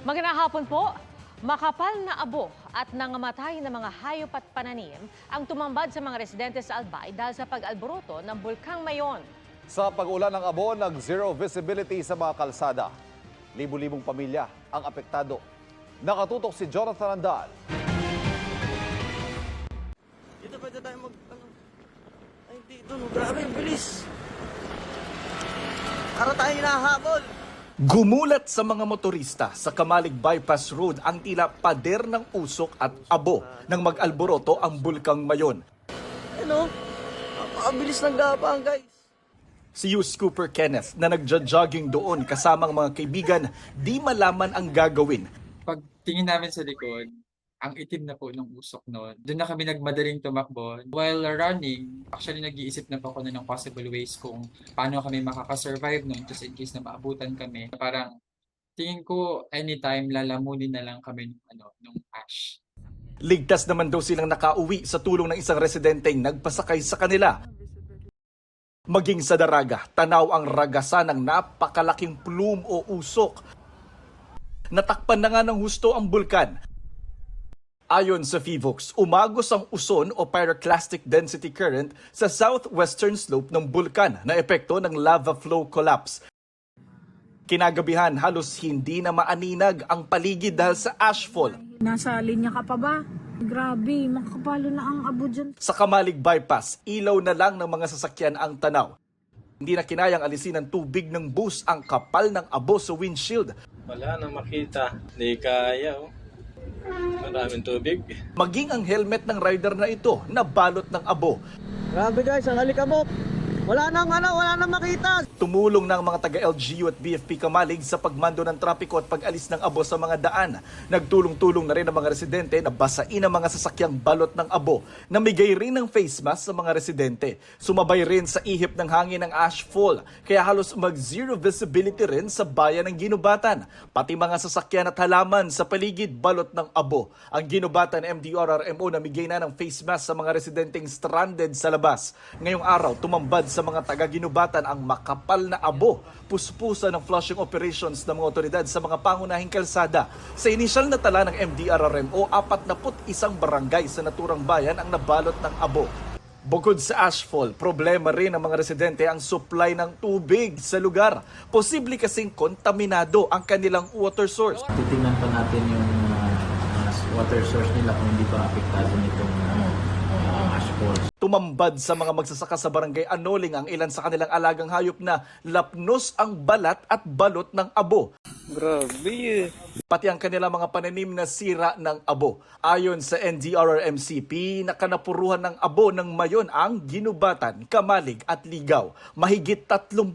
Magandang hapon po. Makapal na abo at nangamatay na mga hayop at pananim ang tumambad sa mga residente sa Albay dahil sa pag-alboroto ng Bulkang Mayon. Sa pag-ulan ng abo, nag-zero visibility sa mga kalsada. Libu-libong pamilya ang apektado. Nakatutok si Jonathan Andal. Dito pwede tayo Ay, dito. Grabe, ang bilis. Para tayo hinahabol. Gumulat sa mga motorista sa Kamalig Bypass Road ang tila pader ng usok at abo nang mag-alboroto ang Bulkang Mayon. Ano? Napakabilis ng gapang, guys. Si Hughes Cooper Kenneth na nagja-jogging doon kasamang mga kaibigan, di malaman ang gagawin. Pag tingin namin sa likod, ang itim na po ng usok noon. Doon na kami nagmadaling tumakbo. While running, actually nag-iisip na po ako ng possible ways kung paano kami makakasurvive noon just in case na maabutan kami. Parang tingin ko anytime lalamunin na lang kami nung ash. Ligtas naman daw silang nakauwi sa tulong ng isang residenteng nagpasakay sa kanila. Maging sa daraga, tanaw ang ragasan ng napakalaking plume o usok. Natakpan na nga ng husto ang bulkan. Ayon sa PHIVOLCS, umagos ang uson o pyroclastic density current sa southwestern slope ng bulkan na epekto ng lava flow collapse. Kinagabihan, halos hindi na maaninag ang paligid dahil sa ashfall. Nasa linya ka pa ba? Grabe, makakapalo na ang abo dyan. Sa Kamalig Bypass, ilaw na lang ng mga sasakyan ang tanaw. Hindi na kinayang alisin ng tubig ng bus ang kapal ng abo sa windshield. Wala na makita. Hindi kaya. Maraming tubig. Maging ang helmet ng rider na ito nabalot ng abo. Grabe, guys. Ang alikabok. Wala nang makita. Tumulong ng mga taga-LGU at BFP Kamalig sa pagmando ng trapiko at pag-alis ng abo sa mga daan. Nagtulong-tulong na rin ang mga residente na basain ang mga sasakyang balot ng abo. Namigay rin ng face mask sa mga residente. Sumabay rin sa ihip ng hangin ng ashfall. Kaya halos mag-zero visibility rin sa bayan ng Ginubatan. Pati mga sasakyan at halaman sa paligid balot ng abo. Ang Ginubatan MDRRMO namigay na ng face mask sa mga residenteng stranded sa labas. Ngayong araw, tumambad sa mga taga-Ginubatan ang makapal na abo, puspusa ng flushing operations ng mga otoridad sa mga pangunahing kalsada. Sa inisyal na tala ng MDRRMO, 41 barangay sa naturang bayan ang nabalot ng abo. Bukod sa ashfall, problema rin ng mga residente ang supply ng tubig sa lugar. Posible kasing kontaminado ang kanilang water source. Titingnan pa natin yung water source nila kung hindi ba apektado nitong ashfall. Tumambad sa mga magsasaka sa barangay Anoling ang ilan sa kanilang alagang hayop na lapnos ang balat at balot ng abo. Grabe. Pati ang kanilang mga pananim na sira ng abo. Ayon sa NDRRMC, nakanapuruhan ng abo ng Mayon ang Ginubatan, Kamalig at Ligaw. Mahigit 30,000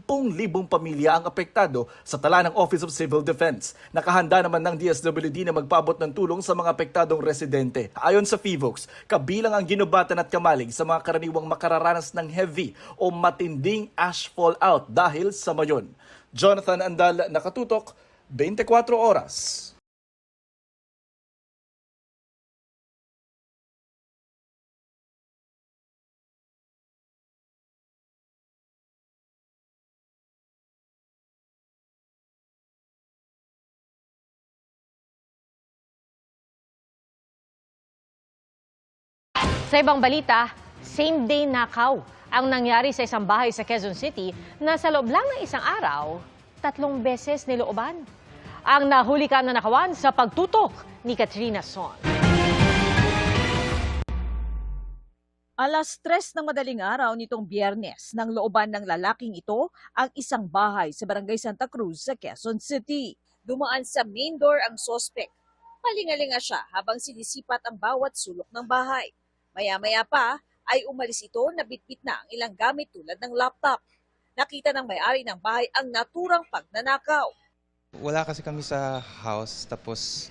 pamilya ang apektado sa tala ng Office of Civil Defense. Nakahanda naman ng DSWD na magpaabot ng tulong sa mga apektadong residente. Ayon sa PHIVOLCS, kabilang ang Ginubatan at Kamalig sa mga karaniwang makararanas ng heavy o matinding ash fallout dahil sa Mayon. Jonathan Andal, nakatutok, 24 oras. Sa ibang balita, same-day nakaw ang nangyari sa isang bahay sa Quezon City na sa loob lang ng isang araw, 3 beses nilooban. Ang nahuli ka na nakawan sa pagtutok ni Katrina Son. Alas 3 ng madaling araw nitong Biyernes nang looban ng lalaking ito ang isang bahay sa Barangay Santa Cruz sa Quezon City. Dumaan sa main door ang sospek. Palingalinga siya habang sinisipat ang bawat sulok ng bahay. Maya-maya pa ay umalis ito na bitbit na ang ilang gamit tulad ng laptop. Nakita ng may-ari ng bahay ang naturang pagnanakaw. Wala kasi kami sa house tapos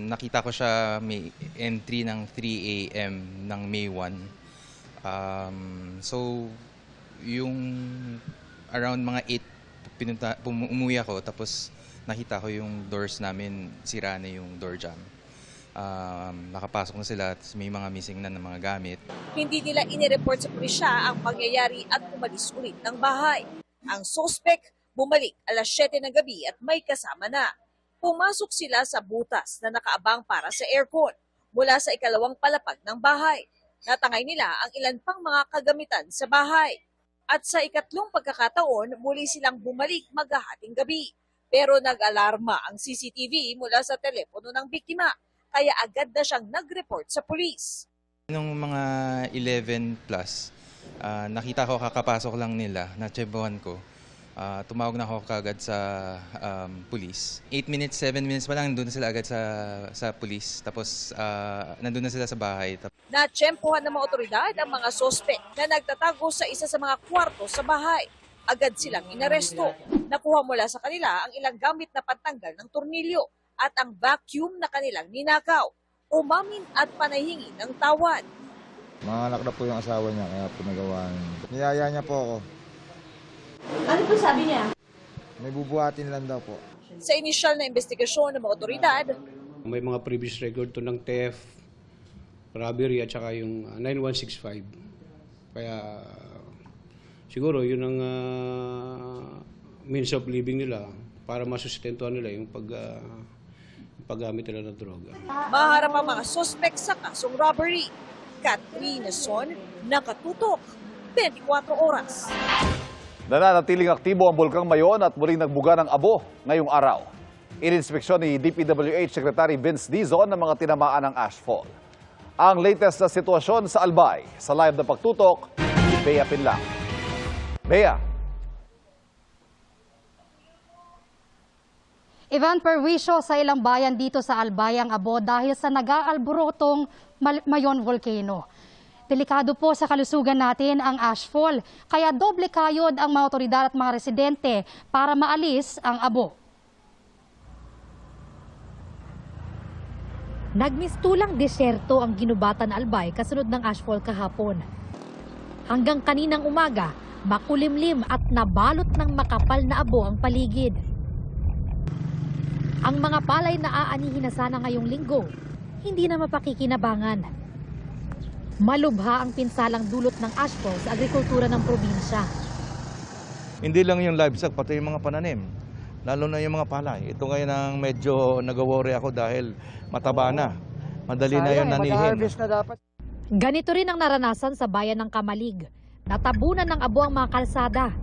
nakita ko siya may entry ng 3 a.m. ng May 1. So yung around mga 8 umuwi ako tapos nakita ko yung doors namin sira na yung door jamb. Nakapasok na sila at may mga missing na ng mga gamit. Hindi nila inireport sa pulisya ang pangyayari at umalis ulit ng bahay. Ang suspect bumalik alas 7 ng gabi at may kasama na. Pumasok sila sa butas na nakaabang para sa aircon mula sa ikalawang palapag ng bahay. Natangay nila ang ilan pang mga kagamitan sa bahay. At sa ikatlong pagkakataon, muli silang bumalik maghahating gabi. Pero nag-alarma ang CCTV mula sa telepono ng biktima, kaya agad na siyang nag-report sa pulis. Nung mga 11 plus, nakita ko kakapasok lang nila, natsebuhan ko. Tumawag na ako kagad sa police. 8 minutes, 7 minutes pa lang, nandun na sila agad sa police. Tapos nandun na sila sa bahay. Natsyempohan ng mga otoridad ang mga sospek na nagtatago sa isa sa mga kwarto sa bahay. Agad silang inaresto. Nakuha mula sa kanila ang ilang gamit na pantanggal ng tornilyo at ang vacuum na kanilang ninakaw. Umamin at panahingi ng tawad. Mga anak na po yung asawa niya, kaya po nagawa niya. Niyaya niya po ako. Ano po sabi niya? May bubuhatin lang daw po. Sa inisyal na investigasyon ng mga otoridad, may mga previous record to ng theft, robbery at saka yung 9165. Kaya siguro yun ang means of living nila para masustentuhan nila yung paggamit nila ng droga. maharap ang mga sospek sa kasong robbery. Katrina Son, nakatutok, 24 oras. Nananatiling aktibo ang Bulkang Mayon at muling nagbuga ng abo ngayong araw. Ininspeksyon ni DPWH Secretary Vince Dizon ang mga tinamaan ng ashfall. Ang latest na sitwasyon sa Albay, sa live na pagtutok, ni Bea Pinlang. Bea. Ivan, perwisyo sa ilang bayan dito sa Albay ang abo dahil sa nag-aalborotong Mayon Volcano. Delikado po sa kalusugan natin ang ashfall, kaya doble kayod ang mga otoridad at mga residente para maalis ang abo. Nagmistulang deserto ang ginubatan Albay kasunod ng ashfall kahapon. Hanggang kaninang umaga, makulimlim at nabalot ng makapal na abo ang paligid. Ang mga palay na aanihin na sana ngayong linggo, hindi na mapakikinabangan. Malubha ang pinsalang dulot ng ashfall sa agrikultura ng probinsya. Hindi lang yung livestock, pati yung mga pananim. Lalo na yung mga palay. Ito ngayon ang medyo nag-worry ako dahil mataba na. Madali na yung nanihin. Ganito rin ang naranasan sa bayan ng Kamalig. Natabunan ng abo ang mga kalsada.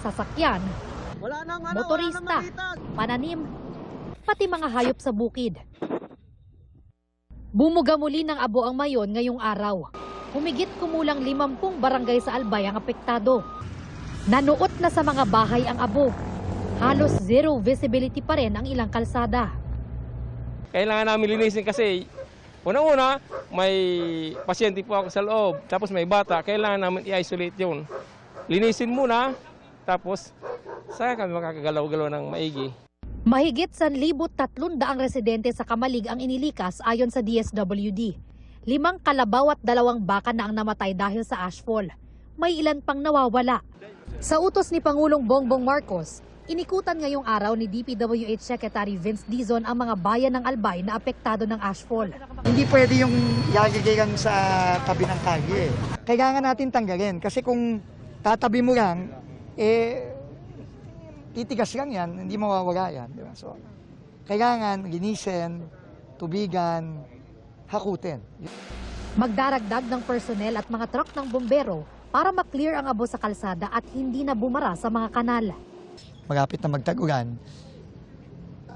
Sasakyan, motorista, pananim, pati mga hayop sa bukid. Bumuga muli ng abo ang Mayon ngayong araw. Humigit kumulang 50 barangay sa Albay ang apektado. Nanuot na sa mga bahay ang abo. Halos zero visibility pa rin ang ilang kalsada. Kailangan namin linisin kasi unang-una, may pasyente po ako sa loob, tapos may bata, kailangan namin i-isolate yun. Linisin muna, tapos saka kami makakagalaw-galaw ng maigi. Mahigit 1,300 residente sa Kamalig ang inilikas ayon sa DSWD. 5 kalabaw at 2 baka na ang namatay dahil sa ashfall. May ilan pang nawawala. Sa utos ni Pangulong Bongbong Marcos, inikutan ngayong araw ni DPWH Secretary Vince Dizon ang mga bayan ng Albay na apektado ng ashfall. Hindi pwede yung yagagigan sa tabi ng kalye. Kailangan natin tanggalin kasi kung tatabi mo lang, titigas lang yan, hindi mawawala yan. Diba? So, kailangan linisin, tubigan, hakutin. Magdaragdag ng personnel at mga truck ng bombero para maklear ang abo sa kalsada at hindi na bumara sa mga kanal. Malapit na magtag-ulan,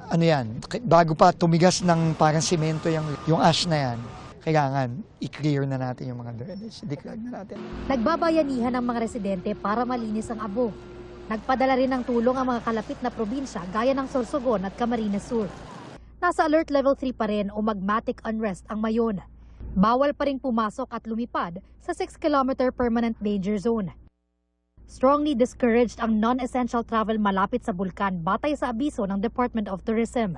ano yan, bago pa tumigas ng parang simento yung ash na yan, kailangan i-clear na natin yung mga drainage, i-declare na natin. Nagbabayanihan ang mga residente para malinis ang abo. Nagpadala rin ng tulong ang mga kalapit na probinsya gaya ng Sorsogon at Camarines Sur. Nasa alert level 3 pa rin o magmatic unrest ang Mayon. Bawal pa rin pumasok at lumipad sa 6-kilometer permanent danger zone. Strongly discouraged ang non-essential travel malapit sa bulkan batay sa abiso ng Department of Tourism.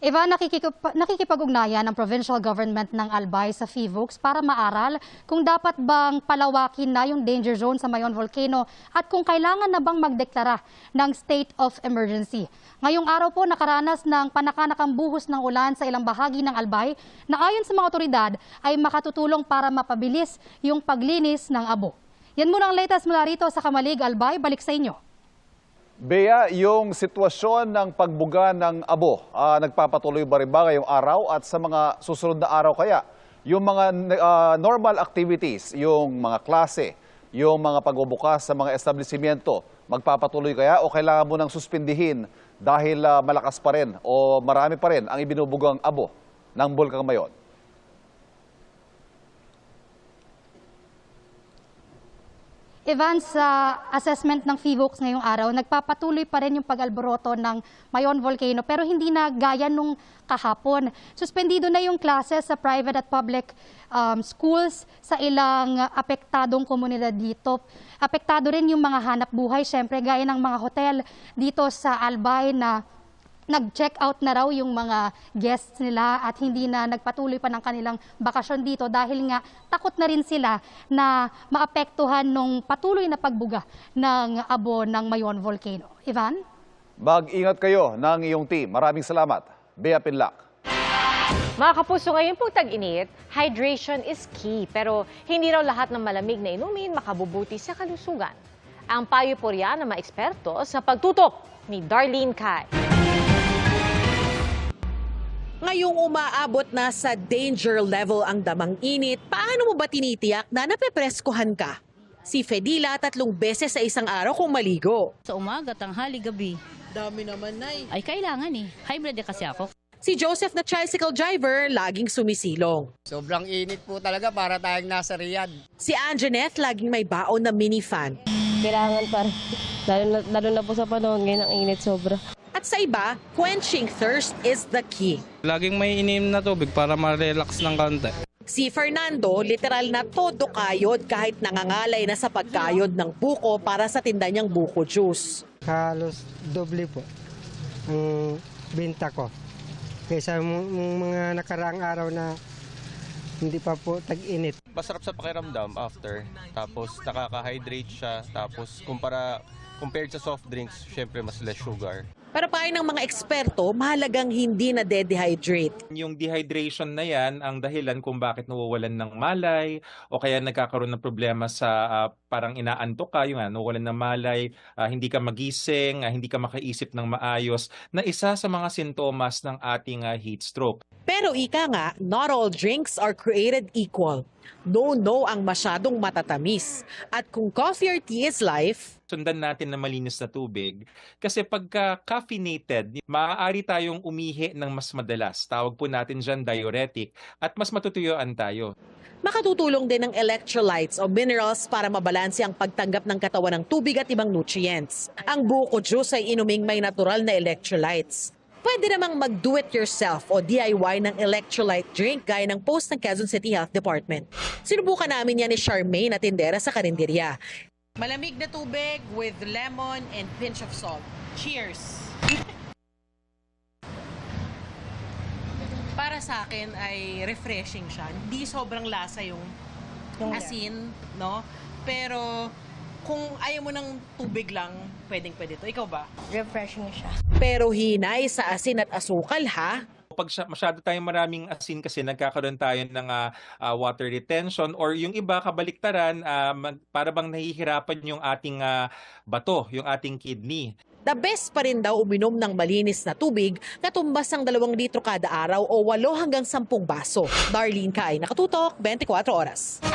Ivan, nakikipag-ugnayan ng provincial government ng Albay sa FIVOX para maaral kung dapat bang palawakin na yung danger zone sa Mayon Volcano at kung kailangan na bang magdeklara ng state of emergency. Ngayong araw po nakaranas ng panakanakang buhos ng ulan sa ilang bahagi ng Albay na ayon sa mga otoridad ay makatutulong para mapabilis yung paglinis ng abo. Yan muna ang latest mula rito sa Kamalig. Albay, balik sa inyo. Bea, yung sitwasyon ng pagbuga ng abo, nagpapatuloy ba rin ba ngayong araw at sa mga susunod na araw kaya? Yung mga normal activities, yung mga klase, yung mga pagbubukas sa mga establishmento, magpapatuloy kaya o kailangan mo nang suspindihin dahil malakas pa rin o marami pa rin ang ibinubugang abo ng Bulkang Mayon? Evan, sa assessment ng PHIVOLCS ngayong araw, nagpapatuloy pa rin yung pag-alboroto ng Mayon Volcano pero hindi na gaya nung kahapon. Suspendido na yung classes sa private at public schools sa ilang apektadong komunidad dito. Apektado rin yung mga hanap buhay, syempre gaya ng mga hotel dito sa Albay na nag-check out na raw yung mga guests nila at hindi na nagpatuloy pa ng kanilang bakasyon dito dahil nga takot na rin sila na maapektuhan nung patuloy na pagbuga ng abo ng Mayon Volcano. Ivan? Mag-ingat kayo ng iyong team. Maraming salamat. Bea Pinlac. Mga kapuso, ngayon pong tag-init, hydration is key. Pero hindi raw lahat ng malamig na inumin makabubuti sa kalusugan. Ang payo po riyan ng mga eksperto sa pagtutok ni Darlene Kai. Ngayong umaabot na sa danger level ang damang init, paano mo ba tinitiyak na napepreskuhan ka? Si Fedila 3 beses sa isang araw kung maligo. Sa umaga, tanghali, gabi. Dami naman, Nay. Ay, kailangan eh. Hybrid kasi ako. Si Joseph na tricycle driver, laging sumisilong. Sobrang init po talaga para tayong nasa Riyadh. Si Anjanette, laging may baon na minifan. Kailangan pa rin. Lalo na po sa panahon ngayon, ang init sobra. At sa iba, quenching thirst is the key. Laging may ininom na tubig para ma-relax ng konti. Si Fernando, literal na todo kayod kahit nangangalay na sa pagkayod ng buko para sa tinda niyang buko juice. Halos doble po ang benta ko kaysa mga nakaraang araw na hindi pa po tag-init. Masarap sa pakiramdam after, tapos nakaka-hydrate siya, tapos compared sa soft drinks, syempre mas less sugar. Pero payo ng mga eksperto, mahalagang hindi na de-dehydrate. Yung dehydration na yan ang dahilan kung bakit nawawalan ng malay o kaya nagkakaroon ng problema sa parang inaantok ka, yung nawawalan ng malay, hindi ka magising, hindi ka makaisip ng maayos, na isa sa mga sintomas ng ating heat stroke. Pero ika nga, not all drinks are created equal. No ang masyadong matatamis. At kung coffee or tea is life, sundan natin na malinis na tubig. Kasi pagka caffeinated, maaari tayong umihi ng mas madalas. Tawag po natin dyan diuretic at mas matutuyuan tayo. makatutulong din ng electrolytes o minerals para mabalanse ang pagtanggap ng katawan ng tubig at ibang nutrients. Ang buko juice ay inuming may natural na electrolytes. Pwede namang mag-do-it-yourself o DIY ng electrolyte drink gaya ng post ng Quezon City Health Department. Sinubukan namin yan ni Charmaine na tindera sa karinderya. Malamig na tubig with lemon and pinch of salt. Cheers! Para sa akin ay refreshing siya. Hindi sobrang lasa yung asin, no? Pero kung ayaw mo ng tubig lang, pwedeng-pwede to. Ikaw ba? Refreshing siya. Pero hinay sa asin at asukal, ha? Pag masyado tayong maraming asin kasi nagkakaroon tayo ng water retention or yung iba kabaliktaran, para bang nahihirapan yung ating bato, yung ating kidney. The best pa rin daw uminom ng malinis na tubig na tumbas ng 2 litro kada araw o 8 hanggang 10 baso. Darlene Kai, Nakatutok, 24 Oras.